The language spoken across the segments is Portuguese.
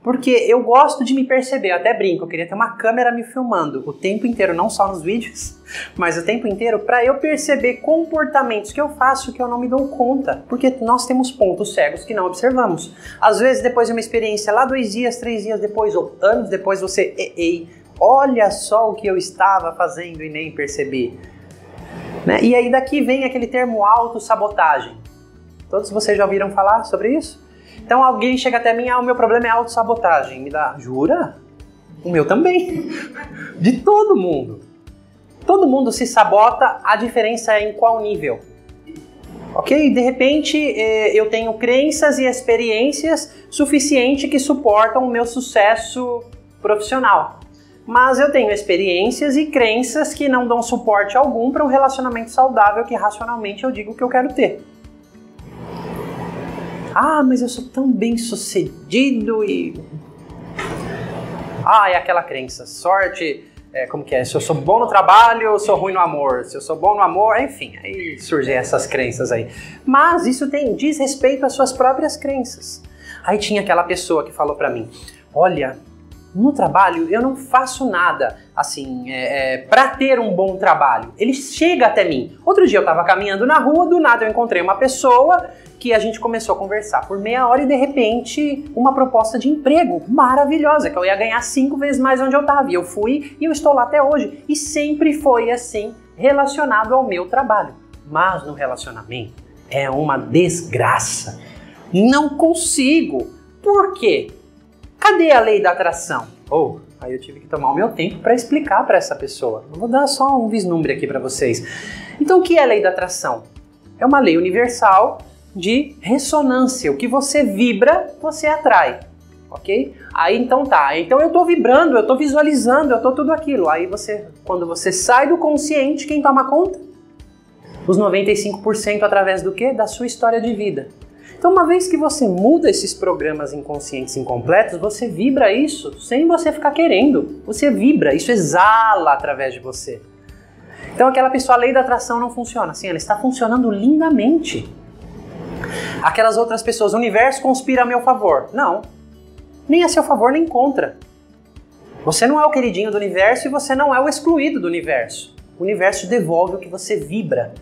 Porque eu gosto de me perceber, eu até brinco, eu queria ter uma câmera me filmando o tempo inteiro, não só nos vídeos, mas o tempo inteiro, para eu perceber comportamentos que eu faço que eu não me dou conta, porque nós temos pontos cegos que não observamos. Às vezes, depois de uma experiência lá 2 dias, 3 dias depois, ou anos depois, você, ei, olha só o que eu estava fazendo e nem percebi. Né? E aí daqui vem aquele termo autossabotagem. Todos vocês já ouviram falar sobre isso? Então alguém chega até mim, o meu problema é autossabotagem. Me dá, jura? O meu também. De todo mundo. Todo mundo se sabota, a diferença é em qual nível. Ok? De repente eu tenho crenças e experiências suficientes que suportam o meu sucesso profissional. Mas eu tenho experiências e crenças que não dão suporte algum para um relacionamento saudável que racionalmente eu digo que eu quero ter. Ah, mas eu sou tão bem sucedido e... Ah, é aquela crença, sorte, como que é? Se eu sou bom no trabalho, eu sou ruim no amor. Se eu sou bom no amor, enfim, aí surgem essas crenças aí. Mas isso diz respeito às suas próprias crenças. Aí tinha aquela pessoa que falou pra mim, olha, no trabalho eu não faço nada, assim, pra ter um bom trabalho. Ele chega até mim. Outro dia eu tava caminhando na rua, do nada eu encontrei uma pessoa que a gente começou a conversar por meia hora e de repente uma proposta de emprego maravilhosa, que eu ia ganhar 5 vezes mais onde eu estava. E eu fui e eu estou lá até hoje. E sempre foi assim, relacionado ao meu trabalho. Mas no relacionamento é uma desgraça. Não consigo. Por quê? Cadê a lei da atração? Aí eu tive que tomar o meu tempo para explicar para essa pessoa. Eu vou dar só um vislumbre aqui para vocês. Então o que é a lei da atração? É uma lei universal de ressonância. O que você vibra, você atrai, ok? Aí então tá, então eu tô vibrando, eu tô visualizando, eu tô tudo aquilo. Aí quando você sai do consciente, quem toma conta? Os 95% através do quê? Da sua história de vida. Então uma vez que você muda esses programas inconscientes incompletos, você vibra isso sem você ficar querendo. Você vibra, isso exala através de você. Então aquela pessoa, a lei da atração não funciona assim, ela está funcionando lindamente. Aquelas outras pessoas, o universo conspira a meu favor. Não, nem a seu favor nem contra. Você não é o queridinho do universo e você não é o excluído do universo. O universo devolve o que você vibra.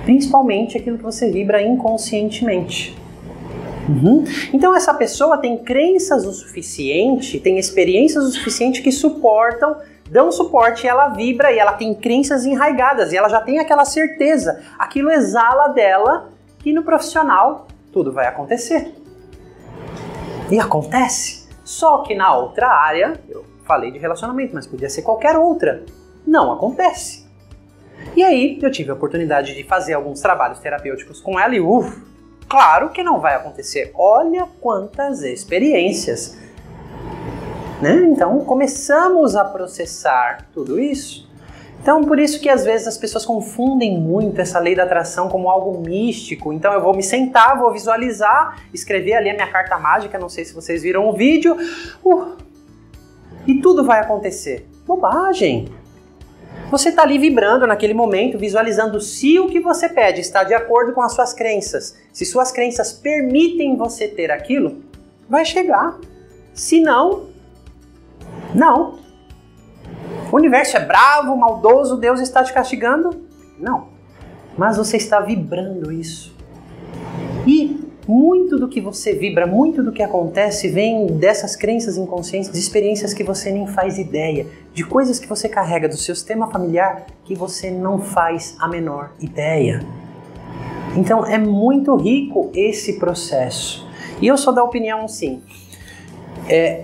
Principalmente aquilo que você vibra inconscientemente. Então essa pessoa tem crenças o suficiente, tem experiências o suficiente que dão suporte, e ela vibra e ela tem crenças enraigadas e ela já tem aquela certeza. Aquilo exala dela que no profissional tudo vai acontecer. E acontece. Só que na outra área, eu falei de relacionamento, mas podia ser qualquer outra, não acontece. E aí eu tive a oportunidade de fazer alguns trabalhos terapêuticos com ela e claro que não vai acontecer. Olha quantas experiências. Né? Então começamos a processar tudo isso. Então por isso que às vezes as pessoas confundem muito essa lei da atração como algo místico. Então eu vou me sentar, vou visualizar, escrever ali a minha carta mágica, não sei se vocês viram o vídeo, e tudo vai acontecer. Bobagem! Você está ali vibrando naquele momento, visualizando se o que você pede está de acordo com as suas crenças. Se suas crenças permitem você ter aquilo, vai chegar. Se não, não. O universo é bravo, maldoso, Deus está te castigando? Não. Mas você está vibrando isso. E muito do que você vibra, muito do que acontece vem dessas crenças inconscientes, de experiências que você nem faz ideia, de coisas que você carrega do seu sistema familiar que você não faz a menor ideia. Então é muito rico esse processo. E eu sou da opinião, sim,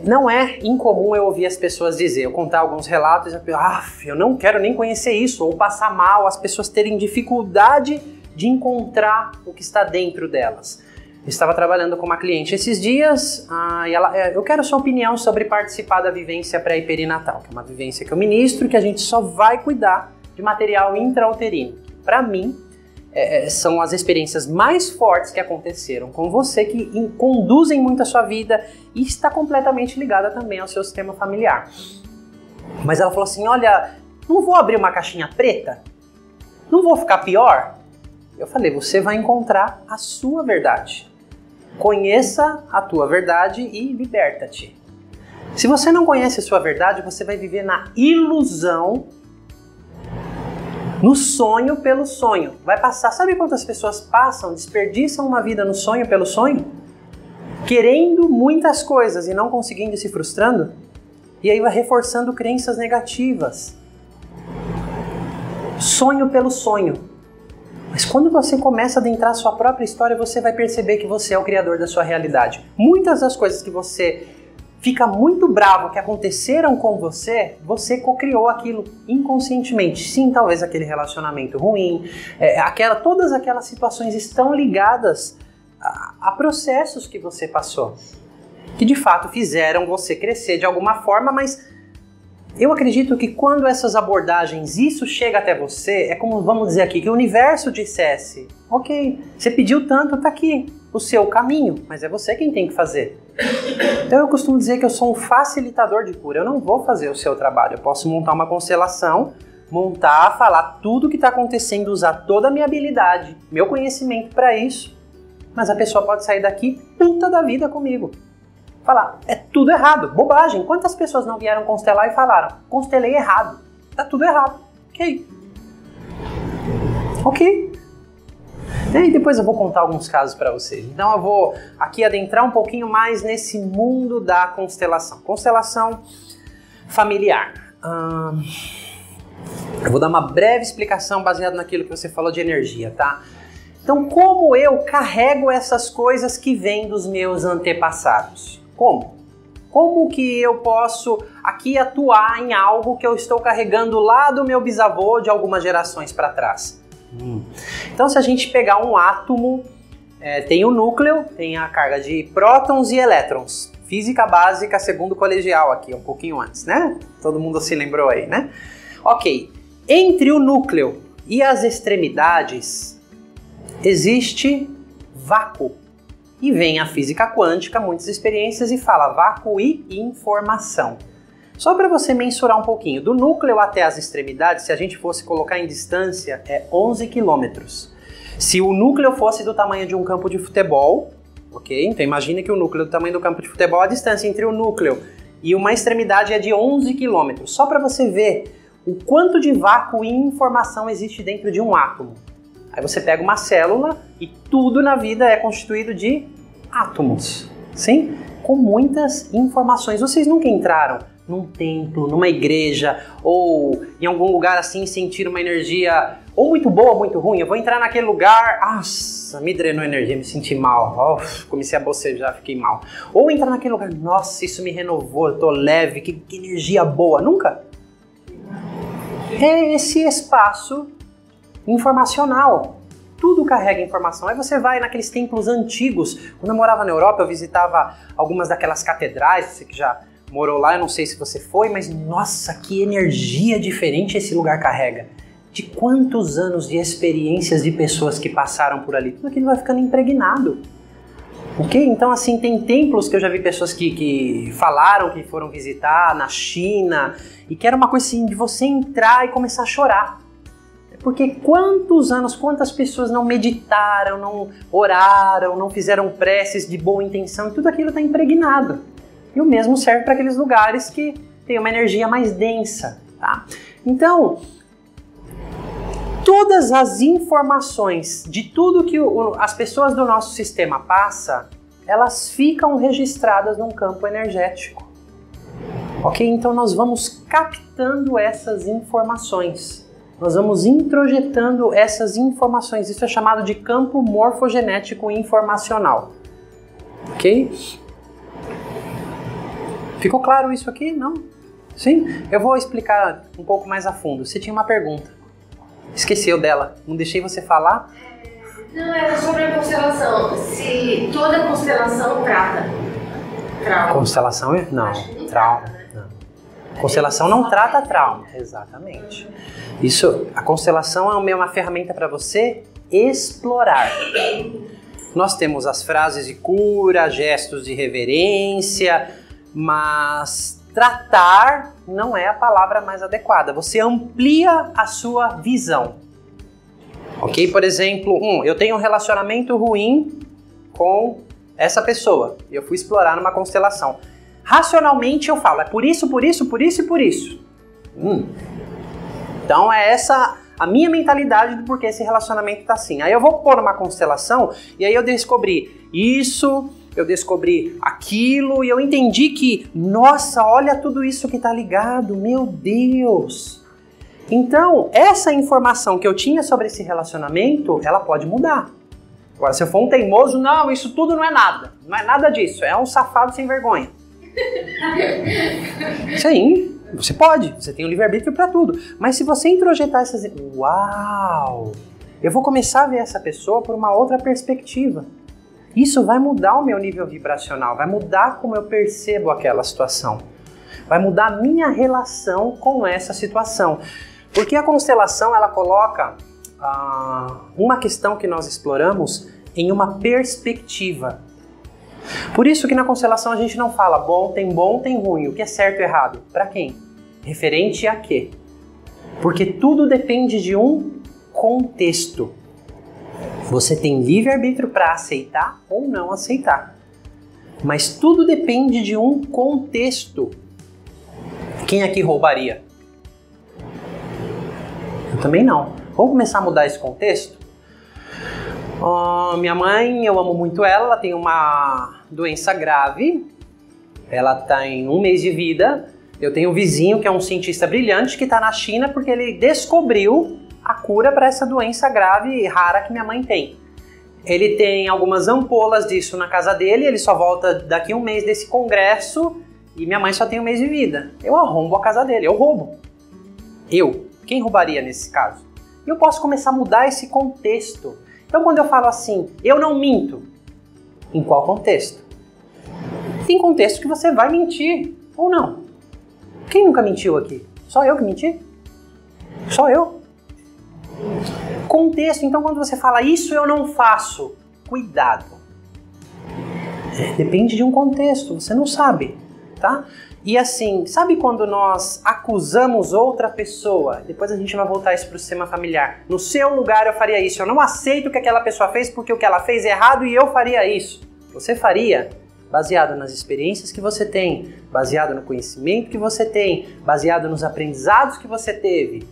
não é incomum eu ouvir as pessoas dizer, eu contar alguns relatos e eu não quero nem conhecer isso, ou passar mal, as pessoas terem dificuldade de encontrar o que está dentro delas. Eu estava trabalhando com uma cliente esses dias e eu quero sua opinião sobre participar da vivência pré e perinatal, que é uma vivência que eu ministro, que a gente só vai cuidar de material intrauterino. Para mim, são as experiências mais fortes que aconteceram com você, que conduzem muito a sua vida e está completamente ligada também ao seu sistema familiar. Mas ela falou assim, olha, não vou abrir uma caixinha preta? Não vou ficar pior? Eu falei, você vai encontrar a sua verdade. Conheça a tua verdade e liberta-te. Se você não conhece a sua verdade, você vai viver na ilusão, no sonho pelo sonho. Vai passar, sabe quantas pessoas passam, desperdiçam uma vida no sonho pelo sonho? Querendo muitas coisas e não conseguindo e se frustrando? E aí vai reforçando crenças negativas. Sonho pelo sonho. Mas quando você começa a adentrar a sua própria história, você vai perceber que você é o criador da sua realidade. Muitas das coisas que você fica muito bravo que aconteceram com você, você cocriou aquilo inconscientemente. Sim, talvez aquele relacionamento ruim, todas aquelas situações estão ligadas a processos que você passou, que de fato fizeram você crescer de alguma forma, mas eu acredito que quando essas abordagens, isso chega até você, é como, vamos dizer aqui, que o universo dissesse, ok, você pediu tanto, tá aqui o seu caminho, mas é você quem tem que fazer. Então eu costumo dizer que eu sou um facilitador de cura, eu não vou fazer o seu trabalho, eu posso montar uma constelação, falar tudo o que está acontecendo, usar toda a minha habilidade, meu conhecimento para isso, mas a pessoa pode sair daqui puta da vida comigo. Falar, é tudo errado, bobagem. Quantas pessoas não vieram constelar e falaram, constelei errado, tá tudo errado. Ok. E depois eu vou contar alguns casos para vocês. Então eu vou aqui adentrar um pouquinho mais nesse mundo da constelação. Constelação familiar. Eu vou dar uma breve explicação baseada naquilo que você falou de energia, tá? Então, como eu carrego essas coisas que vêm dos meus antepassados? Como? Como que eu posso aqui atuar em algo que eu estou carregando lá do meu bisavô de algumas gerações para trás? Então, se a gente pegar um átomo, tem o núcleo, tem a carga de prótons e elétrons. Física básica, segundo colegial aqui, um pouquinho antes, né? Todo mundo se lembrou aí, né? Ok, entre o núcleo e as extremidades existe vácuo. E vem a física quântica, muitas experiências, e fala vácuo e informação. Só para você mensurar um pouquinho, do núcleo até as extremidades, se a gente fosse colocar em distância, é 11 quilômetros. Se o núcleo fosse do tamanho de um campo de futebol, ok? Então imagine que o núcleo do tamanho do campo de futebol, a distância entre o núcleo e uma extremidade é de 11 quilômetros. Só para você ver o quanto de vácuo e informação existe dentro de um átomo. Aí você pega uma célula e tudo na vida é constituído de átomos, sim? Com muitas informações. Vocês nunca entraram num templo, numa igreja ou em algum lugar assim e sentiram uma energia ou muito boa ou muito ruim? Eu vou entrar naquele lugar, nossa, me drenou energia, me senti mal, comecei a bocejar, fiquei mal. Ou entrar naquele lugar, nossa, isso me renovou, eu tô leve, que energia boa. Nunca? É esse espaço informacional. Tudo carrega informação. Aí você vai naqueles templos antigos. Quando eu morava na Europa, eu visitava algumas daquelas catedrais. Você que já morou lá, eu não sei se você foi, mas nossa, que energia diferente esse lugar carrega. De quantos anos de experiências de pessoas que passaram por ali. Tudo aquilo vai ficando impregnado. Ok? Então, assim, tem templos que eu já vi pessoas que falaram que foram visitar na China e que era uma coisa assim de você entrar e começar a chorar. Porque quantos anos, quantas pessoas não meditaram, não oraram, não fizeram preces de boa intenção, e tudo aquilo está impregnado. E o mesmo serve para aqueles lugares que tem uma energia mais densa, tá? Então, todas as informações de tudo que as pessoas do nosso sistema passam, elas ficam registradas num campo energético. Ok? Então nós vamos captando essas informações. Nós vamos introjetando essas informações. Isso é chamado de campo morfogenético informacional. Ok? Ficou claro isso aqui? Não? Sim? Eu vou explicar um pouco mais a fundo. Você tinha uma pergunta. Esqueceu dela. Não deixei você falar? Não, era sobre a constelação. Se toda constelação trata trauma. Constelação? Não. Trauma. Constelação não trata trauma, exatamente. Isso, a constelação é uma ferramenta para você explorar. Nós temos as frases de cura, gestos de reverência, mas tratar não é a palavra mais adequada. Você amplia a sua visão. Ok? Por exemplo, eu tenho um relacionamento ruim com essa pessoa. E eu fui explorar numa constelação. Racionalmente eu falo, é por isso, por isso, por isso e por isso. Então é essa a minha mentalidade do porquê esse relacionamento tá assim. Aí eu vou pôr uma constelação e aí eu descobri isso, eu descobri aquilo e eu entendi que, nossa, olha tudo isso que tá ligado, meu Deus. Então, essa informação que eu tinha sobre esse relacionamento, ela pode mudar. Agora, se eu for um teimoso, não, isso tudo não é nada. Não é nada disso, é um safado sem vergonha. Sim, você pode, você tem o livre-arbítrio para tudo. Mas se você introjetar essas... Uau! Eu vou começar a ver essa pessoa por uma outra perspectiva. Isso vai mudar o meu nível vibracional, vai mudar como eu percebo aquela situação. Vai mudar a minha relação com essa situação. Porque a constelação, ela coloca uma questão que nós exploramos em uma perspectiva. Por isso que na constelação a gente não fala bom, tem ruim, o que é certo e errado. Para quem? Referente a quê? Porque tudo depende de um contexto. Você tem livre-arbítrio para aceitar ou não aceitar. Mas tudo depende de um contexto. Quem aqui roubaria? Eu também não. Vamos começar a mudar esse contexto? Minha mãe, eu amo muito ela tem uma doença grave. Ela tem 1 mês de vida. Eu tenho um vizinho que é um cientista brilhante que está na China porque ele descobriu a cura para essa doença grave e rara que minha mãe tem. Ele tem algumas ampolas disso na casa dele, ele só volta daqui a 1 mês desse congresso e minha mãe só tem 1 mês de vida. Eu arrombo a casa dele, eu roubo. Eu. Quem roubaria nesse caso? E eu posso começar a mudar esse contexto. Então quando eu falo assim, eu não minto, em qual contexto? Tem contexto que você vai mentir ou não. Quem nunca mentiu aqui? Só eu que menti? Só eu? Contexto, então quando você fala isso eu não faço, cuidado. Depende de um contexto, você não sabe, tá? E assim, sabe quando nós acusamos outra pessoa? Depois a gente vai voltar isso para o sistema familiar. No seu lugar eu faria isso, eu não aceito o que aquela pessoa fez porque o que ela fez é errado e eu faria isso. Você faria baseado nas experiências que você tem, baseado no conhecimento que você tem, baseado nos aprendizados que você teve.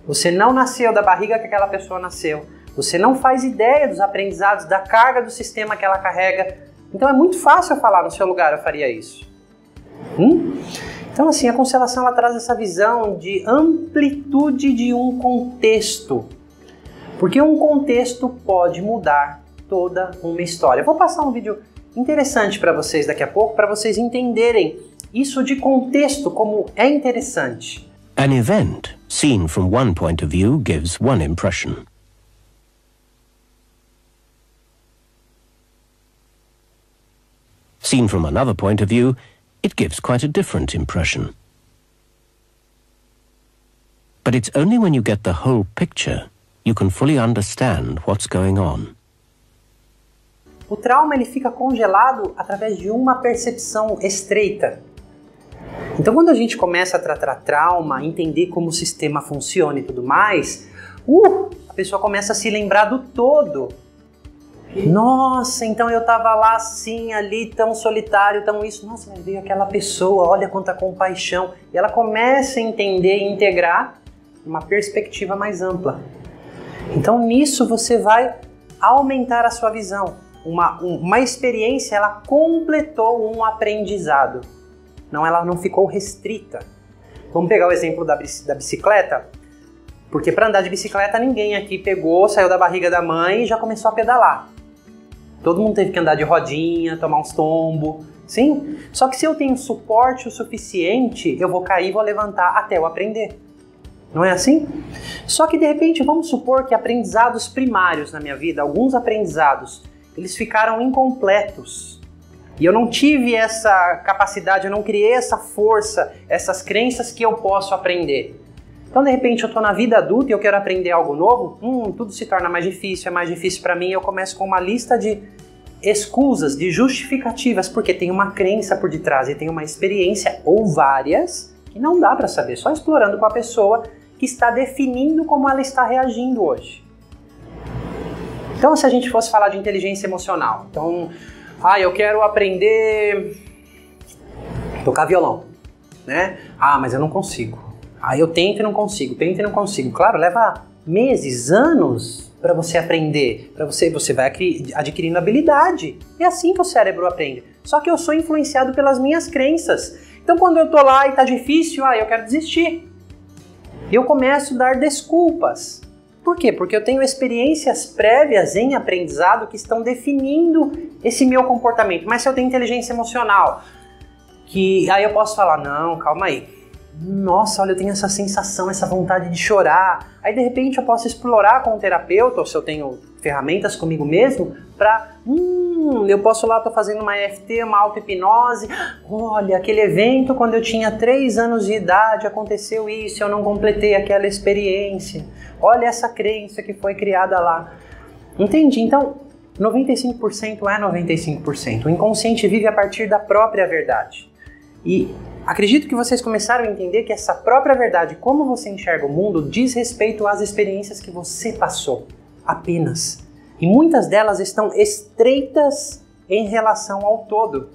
Você não nasceu da barriga que aquela pessoa nasceu. Você não faz ideia dos aprendizados, da carga do sistema que ela carrega. Então é muito fácil eu falar, no seu lugar eu faria isso. Então assim, a constelação ela traz essa visão de amplitude de um contexto. Porque um contexto pode mudar toda uma história. Eu vou passar um vídeo interessante para vocês daqui a pouco, para vocês entenderem isso de contexto, como é interessante. An event seen from one point of view gives one impression. Seen from another point of view, it gives quite a different impression. But it's only when you get the whole picture you can fully understand what's going on. O trauma ele fica congelado através de uma percepção estreita. Então quando a gente começa a tratar trauma, entender como o sistema funciona e tudo mais, a pessoa começa a se lembrar do todo. Nossa, então eu tava lá assim, ali, tão solitário, tão isso. Nossa, mas veio aquela pessoa, olha quanta compaixão. E ela começa a entender e integrar uma perspectiva mais ampla. Então nisso você vai aumentar a sua visão. Uma experiência, ela completou um aprendizado. Não, ela não ficou restrita. Vamos pegar o exemplo da bicicleta? Porque para andar de bicicleta ninguém aqui pegou, saiu da barriga da mãe e já começou a pedalar. Todo mundo teve que andar de rodinha, tomar uns tombos, sim? Só que se eu tenho suporte o suficiente, eu vou cair e vou levantar até eu aprender. Não é assim? Só que de repente, vamos supor que aprendizados primários na minha vida, alguns aprendizados, eles ficaram incompletos. E eu não tive essa capacidade, eu não criei essa força, essas crenças que eu posso aprender. Então, de repente, eu estou na vida adulta e eu quero aprender algo novo, tudo se torna mais difícil, é mais difícil para mim, eu começo com uma lista de escusas, de justificativas, porque tem uma crença por detrás e tem uma experiência, ou várias, que não dá para saber, só explorando com a pessoa que está definindo como ela está reagindo hoje. Então, se a gente fosse falar de inteligência emocional, então, Ah, eu quero aprender a tocar violão, né? Ah, mas eu não consigo. Ah, eu tento e não consigo, tento e não consigo. Claro, leva meses, anos para você aprender, você vai adquirindo habilidade. É assim que o cérebro aprende. Só que eu sou influenciado pelas minhas crenças. Então quando eu tô lá e tá difícil, eu quero desistir. Eu começo a dar desculpas. Por quê? Porque eu tenho experiências prévias em aprendizado que estão definindo esse meu comportamento. Mas se eu tenho inteligência emocional, que aí eu posso falar, não, calma aí. Nossa, olha, eu tenho essa sensação, essa vontade de chorar. Aí de repente eu posso explorar com um terapeuta, ou se eu tenho ferramentas comigo mesmo, pra, eu posso lá, tô fazendo uma EFT, uma auto-hipnose. Olha, aquele evento quando eu tinha 3 anos de idade, aconteceu isso, eu não completei aquela experiência. Olha essa crença que foi criada lá. Entendi, então 95% é 95%. O inconsciente vive a partir da própria verdade. E acredito que vocês começaram a entender que essa própria verdade, como você enxerga o mundo, diz respeito às experiências que você passou, apenas. E muitas delas estão estreitas em relação ao todo.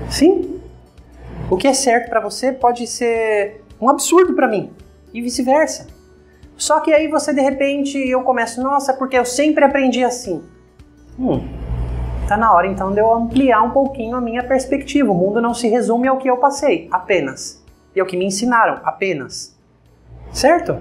Sim, o que é certo para você pode ser um absurdo para mim, e vice-versa. Só que aí você, de repente, eu começo, nossa, porque eu sempre aprendi assim. Tá na hora então de eu ampliar um pouquinho a minha perspectiva. O mundo não se resume ao que eu passei, apenas. E ao que me ensinaram, apenas. Certo?